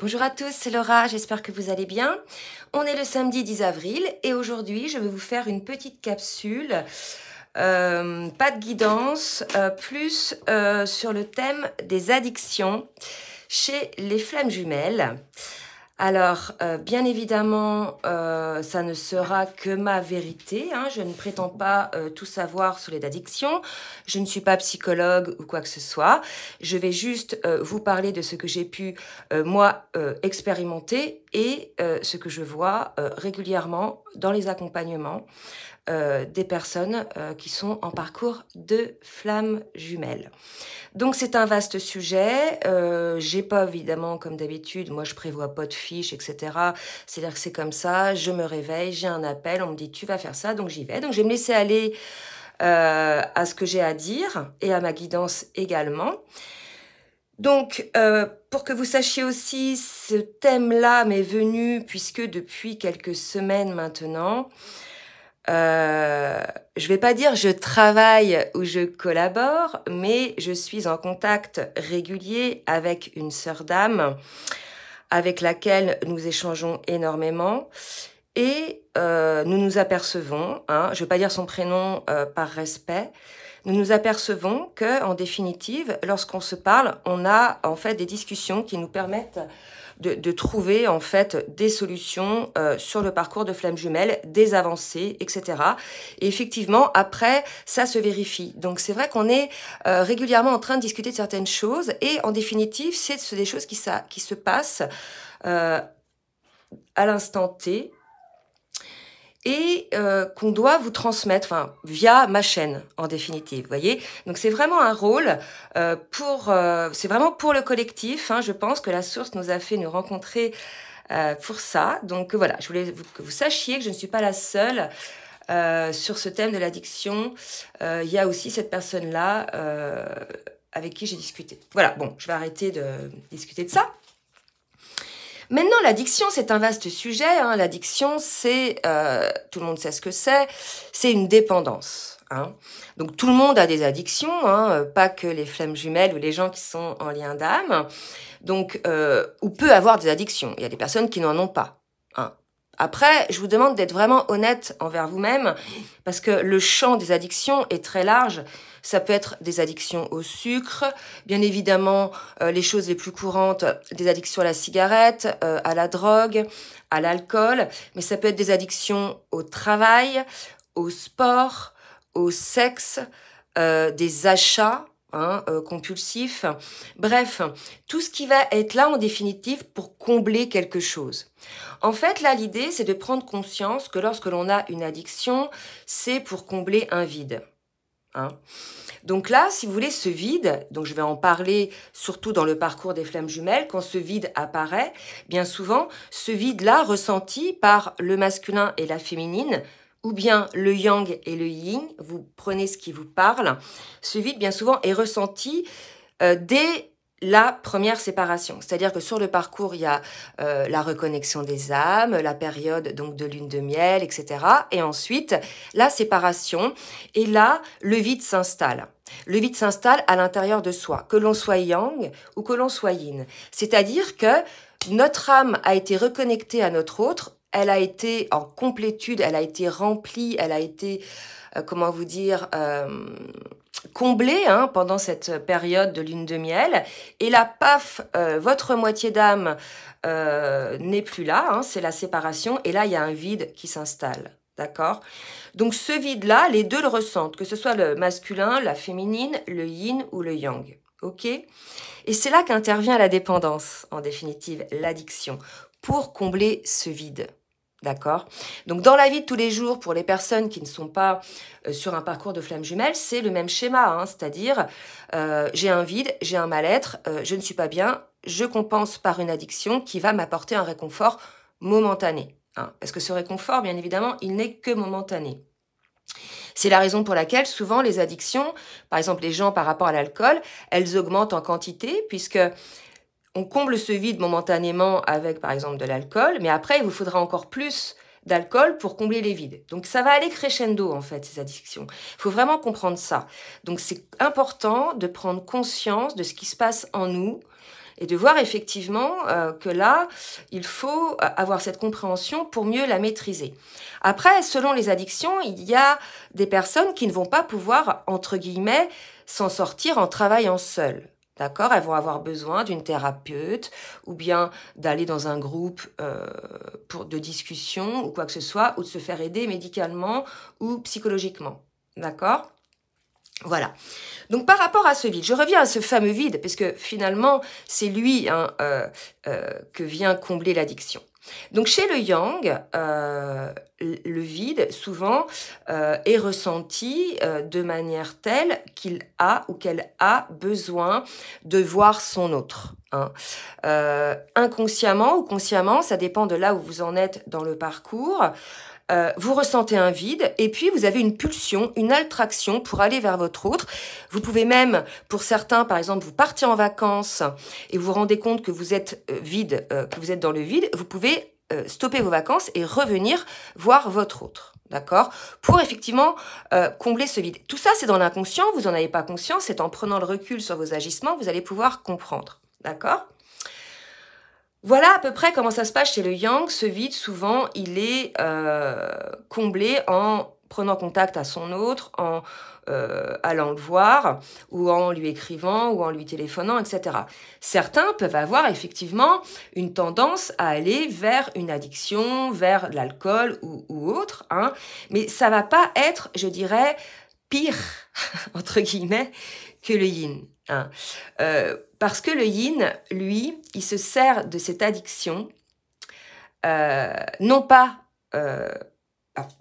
Bonjour à tous, c'est Laura, j'espère que vous allez bien. On est le samedi 10 avril et aujourd'hui je vais vous faire une petite capsule, pas de guidance, plus sur le thème des addictions chez les flammes jumelles. Alors, bien évidemment, ça ne sera que ma vérité, hein. Je ne prétends pas tout savoir sur les addictions. Je ne suis pas psychologue ou quoi que ce soit. Je vais juste vous parler de ce que j'ai pu, moi, expérimenter et ce que je vois régulièrement dans les accompagnements des personnes qui sont en parcours de flammes jumelles. Donc c'est un vaste sujet, j'ai pas évidemment comme d'habitude, moi je prévois pas de fiches et cetera. C'est-à-dire que c'est comme ça, je me réveille, j'ai un appel, on me dit: «Tu vas faire ça», donc j'y vais. Donc je vais me laisser aller, à ce que j'ai à dire et à ma guidance également. Donc pour que vous sachiez aussi, ce thème-là m'est venu puisque depuis quelques semaines maintenant, je vais pas dire je travaille ou je collabore, mais je suis en contact régulier avec une sœur d'âme avec laquelle nous échangeons énormément et nous nous apercevons, hein, je vais pas dire son prénom, par respect, nous nous apercevons qu'en définitive, lorsqu'on se parle, on a en fait des discussions qui nous permettent de trouver en fait des solutions sur le parcours de flammes jumelles, des avancées, etc. Et effectivement, après, ça se vérifie. Donc c'est vrai qu'on est régulièrement en train de discuter de certaines choses et en définitive, c'est des choses qui se passent euh, à l'instant T et qu'on doit vous transmettre, enfin, via ma chaîne, en définitive, vous voyez. Donc c'est vraiment un rôle c'est vraiment pour le collectif, hein. Je pense que la source nous a fait nous rencontrer pour ça. Donc voilà, je voulais que vous sachiez que je ne suis pas la seule sur ce thème de l'addiction. Il y a aussi cette personne-là avec qui j'ai discuté. Voilà, bon, je vais arrêter de discuter de ça. Maintenant, l'addiction, c'est un vaste sujet, hein. L'addiction, c'est, tout le monde sait ce que c'est une dépendance, hein. Donc tout le monde a des addictions, hein, pas que les flammes jumelles ou les gens qui sont en lien d'âme. Donc, ou peut avoir des addictions. Il y a des personnes qui n'en ont pas, hein. Après, je vous demande d'être vraiment honnête envers vous-même, parce que le champ des addictions est très large. Ça peut être des addictions au sucre, bien évidemment, les choses les plus courantes, des addictions à la cigarette, à la drogue, à l'alcool, mais ça peut être des addictions au travail, au sport, au sexe, des achats, hein, compulsifs. Bref, tout ce qui va être là en définitive pour combler quelque chose. En fait, là, l'idée, c'est de prendre conscience que lorsque l'on a une addiction, c'est pour combler un vide, hein. Donc là, si vous voulez, ce vide, donc je vais en parler surtout dans le parcours des flammes jumelles, quand ce vide apparaît, bien souvent, ce vide-là ressenti par le masculin et la féminine, ou bien le yang et le yin, vous prenez ce qui vous parle, ce vide, bien souvent, est ressenti dès la première séparation. C'est-à-dire que sur le parcours, il y a la reconnexion des âmes, la période donc de lune de miel, etc. Et ensuite, la séparation. Et là, le vide s'installe. Le vide s'installe à l'intérieur de soi, que l'on soit yang ou que l'on soit yin. C'est-à-dire que notre âme a été reconnectée à notre autre, elle a été en complétude, elle a été remplie, elle a été, comment vous dire, comblée, hein, pendant cette période de lune de miel. Et là, paf, votre moitié d'âme n'est plus là, hein, c'est la séparation. Et là, il y a un vide qui s'installe. D'accord? Donc ce vide-là, les deux le ressentent, que ce soit le masculin, la féminine, le yin ou le yang. Ok? Et c'est là qu'intervient la dépendance, en définitive, l'addiction, pour combler ce vide. D'accord? Donc dans la vie de tous les jours, pour les personnes qui ne sont pas sur un parcours de flammes jumelles, c'est le même schéma, hein, c'est-à-dire j'ai un vide, j'ai un mal-être, je ne suis pas bien, je compense par une addiction qui va m'apporter un réconfort momentané, hein. Parce que ce réconfort, bien évidemment, il n'est que momentané. C'est la raison pour laquelle souvent les addictions, par exemple les gens par rapport à l'alcool, elles augmentent en quantité puisque on comble ce vide momentanément avec par exemple de l'alcool, mais après il vous faudra encore plus d'alcool pour combler les vides. Donc ça va aller crescendo en fait ces addictions. Il faut vraiment comprendre ça. Donc c'est important de prendre conscience de ce qui se passe en nous et de voir effectivement que là, il faut avoir cette compréhension pour mieux la maîtriser. Après, selon les addictions, il y a des personnes qui ne vont pas pouvoir, entre guillemets, s'en sortir en travaillant seules. D'accord? Elles vont avoir besoin d'une thérapeute ou bien d'aller dans un groupe de discussion ou quoi que ce soit, ou de se faire aider médicalement ou psychologiquement. D'accord? Voilà. Donc par rapport à ce vide, je reviens à ce fameux vide, parce que finalement, c'est lui que vient combler l'addiction. Donc chez le yang, le vide, souvent, est ressenti de manière telle qu'il a ou qu'elle a besoin de voir son autre. Hein. Inconsciemment ou consciemment, ça dépend de là où vous en êtes dans le parcours. Vous ressentez un vide et puis vous avez une pulsion, une attraction pour aller vers votre autre. Vous pouvez même, pour certains, par exemple, vous partez en vacances et vous vous rendez compte que vous êtes vide, que vous êtes dans le vide, vous pouvez stopper vos vacances et revenir voir votre autre. D'accord? Pour effectivement combler ce vide. Tout ça, c'est dans l'inconscient, vous n'en avez pas conscience, c'est en prenant le recul sur vos agissements, vous allez pouvoir comprendre. D'accord? Voilà à peu près comment ça se passe chez le yang. Ce vide, souvent, il est comblé en prenant contact à son autre, en allant le voir, ou en lui écrivant, ou en lui téléphonant, etc. Certains peuvent avoir effectivement une tendance à aller vers une addiction, vers l'alcool ou autre, hein, mais ça va pas être, je dirais, pire, entre guillemets, que le yin. Hein. Parce que le yin, lui, il se sert de cette addiction, non pas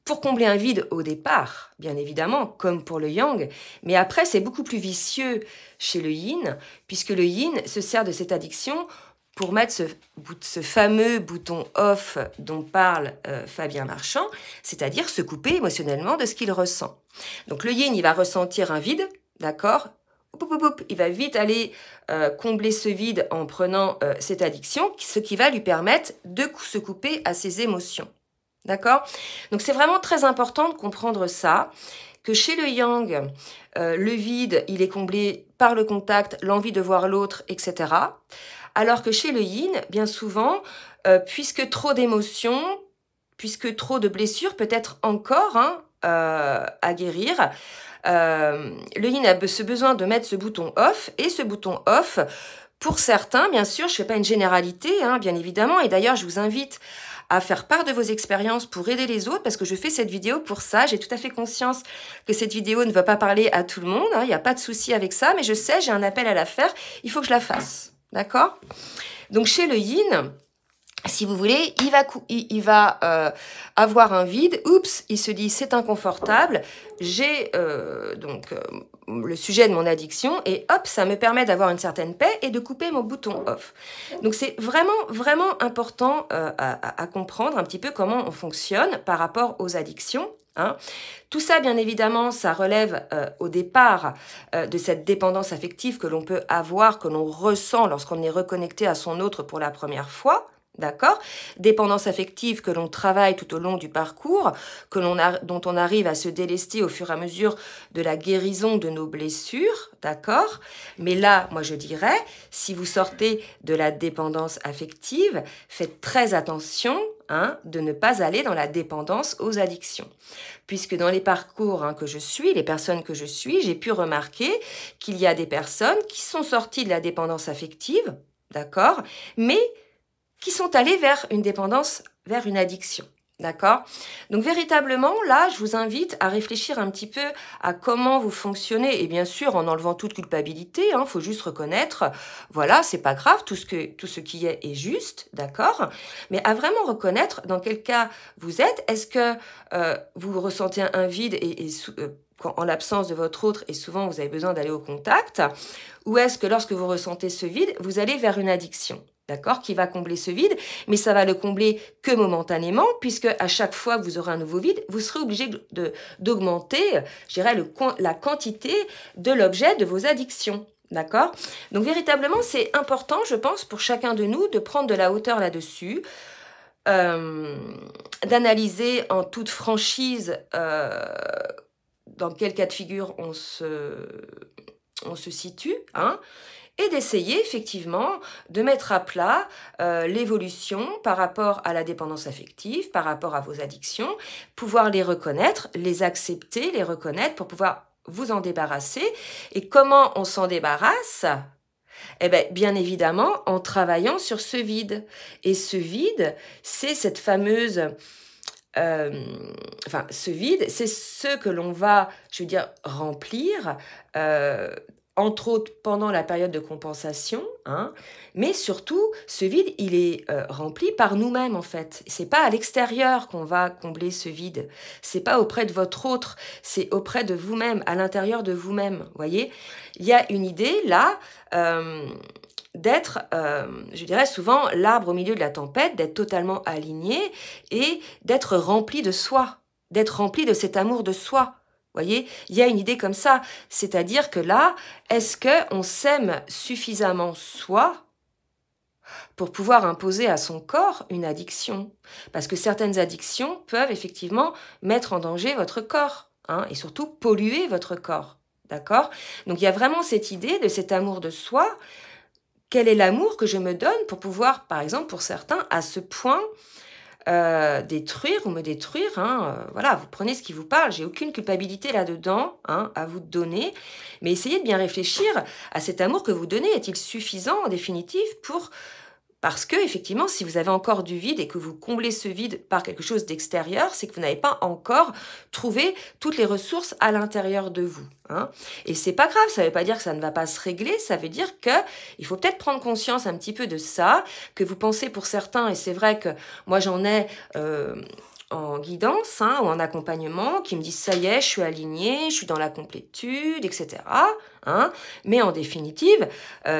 pour combler un vide au départ, bien évidemment, comme pour le yang, mais après c'est beaucoup plus vicieux chez le yin, puisque le yin se sert de cette addiction pour mettre ce fameux bouton off dont parle Fabien Marchand, c'est-à-dire se couper émotionnellement de ce qu'il ressent. Donc le yin, il va ressentir un vide, d'accord ? Il va vite aller combler ce vide en prenant cette addiction, ce qui va lui permettre de se couper à ses émotions. D'accord? Donc c'est vraiment très important de comprendre ça, que chez le yang, le vide, il est comblé par le contact, l'envie de voir l'autre, etc. Alors que chez le yin, bien souvent, puisque trop d'émotions, puisque trop de blessures, peut-être encore à guérir, le yin a ce besoin de mettre ce bouton off, et ce bouton off, pour certains, bien sûr, je ne fais pas une généralité, bien évidemment, et d'ailleurs, je vous invite à faire part de vos expériences pour aider les autres, parce que je fais cette vidéo pour ça. J'ai tout à fait conscience que cette vidéo ne va pas parler à tout le monde, il n'y a pas de souci avec ça, mais je sais, j'ai un appel à la faire, il faut que je la fasse, d'accord? Donc chez le yin, si vous voulez, il va avoir un vide, oups, il se dit c'est inconfortable, j'ai le sujet de mon addiction et hop, ça me permet d'avoir une certaine paix et de couper mon bouton off. Donc c'est vraiment, vraiment important à comprendre un petit peu comment on fonctionne par rapport aux addictions. Hein. Tout ça, bien évidemment, ça relève au départ de cette dépendance affective que l'on peut avoir, que l'on ressent lorsqu'on est reconnecté à son autre pour la première fois. D'accord? Dépendance affective que l'on travaille tout au long du parcours, dont on arrive à se délester au fur et à mesure de la guérison de nos blessures, d'accord? Mais là, moi je dirais, si vous sortez de la dépendance affective, faites très attention de ne pas aller dans la dépendance aux addictions. Puisque dans les parcours que je suis, les personnes que je suis, j'ai pu remarquer qu'il y a des personnes qui sont sorties de la dépendance affective, d'accord? Mais qui sont allés vers une dépendance, vers une addiction. D'accord? Donc véritablement, là, je vous invite à réfléchir un petit peu à comment vous fonctionnez. Et bien sûr, en enlevant toute culpabilité, faut juste reconnaître, voilà, c'est pas grave, tout ce qui est juste, d'accord? Mais à vraiment reconnaître dans quel cas vous êtes. Est-ce que vous ressentez un vide en l'absence de votre autre, et souvent vous avez besoin d'aller au contact? Ou est-ce que lorsque vous ressentez ce vide, vous allez vers une addiction? D'accord, qui va combler ce vide, mais ça va le combler que momentanément, puisque à chaque fois que vous aurez un nouveau vide, vous serez obligé d'augmenter, je dirais, la quantité de l'objet de vos addictions. D'accord? Donc véritablement, c'est important, je pense, pour chacun de nous de prendre de la hauteur là-dessus, d'analyser en toute franchise dans quel cas de figure on se situe, et d'essayer effectivement de mettre à plat l'évolution par rapport à la dépendance affective, par rapport à vos addictions, pouvoir les reconnaître, les accepter, les reconnaître pour pouvoir vous en débarrasser. Et comment on s'en débarrasse? Eh bien, bien évidemment, en travaillant sur ce vide. Et ce vide, c'est cette fameuse... ce vide, c'est ce que l'on va, je veux dire, remplir, entre autres pendant la période de compensation, hein, mais surtout, ce vide, il est rempli par nous-mêmes, en fait. C'est pas à l'extérieur qu'on va combler ce vide. C'est pas auprès de votre autre, c'est auprès de vous-même, à l'intérieur de vous-même, voyez. Il y a une idée, là, d'être, je dirais souvent, l'arbre au milieu de la tempête, d'être totalement aligné et d'être rempli de soi, d'être rempli de cet amour de soi. Voyez, il y a une idée comme ça, c'est-à-dire que là, est-ce qu'on s'aime suffisamment soi pour pouvoir imposer à son corps une addiction? Parce que certaines addictions peuvent effectivement mettre en danger votre corps, hein, et surtout polluer votre corps, d'accord? Donc il y a vraiment cette idée de cet amour de soi. Quel est l'amour que je me donne pour pouvoir, par exemple, pour certains, à ce point détruire ou me détruire, hein, voilà, vous prenez ce qui vous parle, j'ai aucune culpabilité là-dedans, hein, à vous donner, mais essayez de bien réfléchir à cet amour que vous donnez, est-il suffisant en définitive pour... Parce que, effectivement, si vous avez encore du vide et que vous comblez ce vide par quelque chose d'extérieur, c'est que vous n'avez pas encore trouvé toutes les ressources à l'intérieur de vous, hein. Et c'est pas grave, ça ne veut pas dire que ça ne va pas se régler, ça veut dire que il faut peut-être prendre conscience un petit peu de ça, que vous pensez pour certains, et c'est vrai que moi j'en ai... en guidance, hein, ou en accompagnement, qui me disent ça y est, je suis alignée, je suis dans la complétude, etc. Hein. Mais en définitive,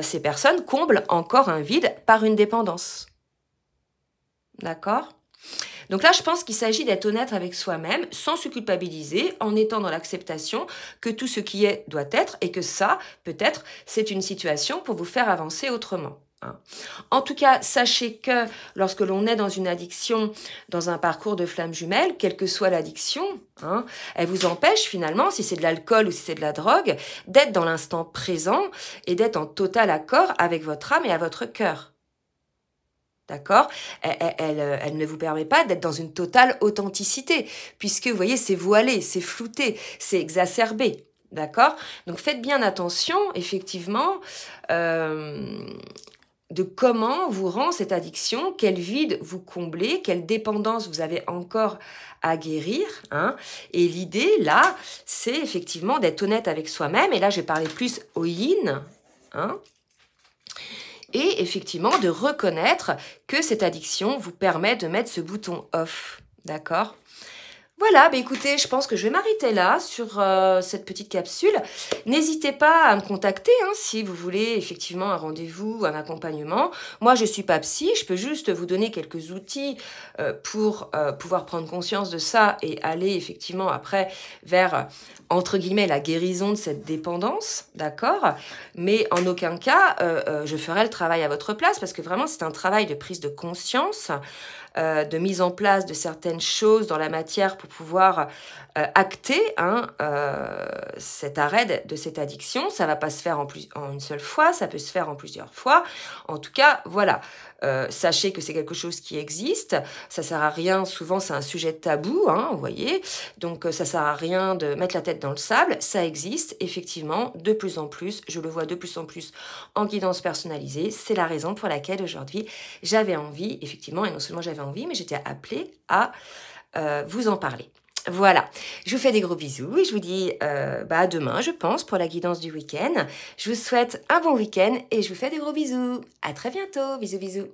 ces personnes comblent encore un vide par une dépendance. D'accord? Donc là, je pense qu'il s'agit d'être honnête avec soi-même, sans se culpabiliser, en étant dans l'acceptation que tout ce qui est doit être, et que ça, peut-être, c'est une situation pour vous faire avancer autrement. Hein. En tout cas, sachez que lorsque l'on est dans une addiction, dans un parcours de flamme jumelle, quelle que soit l'addiction, hein, elle vous empêche finalement, si c'est de l'alcool ou si c'est de la drogue, d'être dans l'instant présent et d'être en total accord avec votre âme et à votre cœur. D'accord? Elle ne vous permet pas d'être dans une totale authenticité, puisque, vous voyez, c'est voilé, c'est flouté, c'est exacerbé. D'accord? Donc, faites bien attention, effectivement, de comment vous rend cette addiction, quel vide vous comblez, quelle dépendance vous avez encore à guérir. Hein. Et l'idée, là, c'est effectivement d'être honnête avec soi-même. Et là, je vais parler plus au yin. Hein. Et effectivement, de reconnaître que cette addiction vous permet de mettre ce bouton off. D'accord ? Voilà, bah écoutez, je pense que je vais m'arrêter là sur cette petite capsule. N'hésitez pas à me contacter hein, si vous voulez effectivement un rendez-vous, un accompagnement. Moi, je suis pas psy, je peux juste vous donner quelques outils pour pouvoir prendre conscience de ça et aller effectivement après vers, entre guillemets, la guérison de cette dépendance, d'accord? Mais en aucun cas, je ferai le travail à votre place parce que vraiment, c'est un travail de prise de conscience, de mise en place de certaines choses dans la matière pour pouvoir acter hein, cet arrêt de cette addiction. Ça ne va pas se faire en une seule fois, ça peut se faire en plusieurs fois. En tout cas, voilà, sachez que c'est quelque chose qui existe. Ça ne sert à rien, souvent c'est un sujet de tabou, hein, vous voyez. Donc ça ne sert à rien de mettre la tête dans le sable. Ça existe effectivement de plus en plus. Je le vois de plus en plus en guidance personnalisée. C'est la raison pour laquelle aujourd'hui j'avais envie, effectivement, et non seulement j'avais envie, mais j'étais appelée à vous en parler. Voilà, je vous fais des gros bisous et je vous dis à demain, je pense, pour la guidance du week-end. Je vous souhaite un bon week-end et je vous fais des gros bisous. À très bientôt, bisous bisous.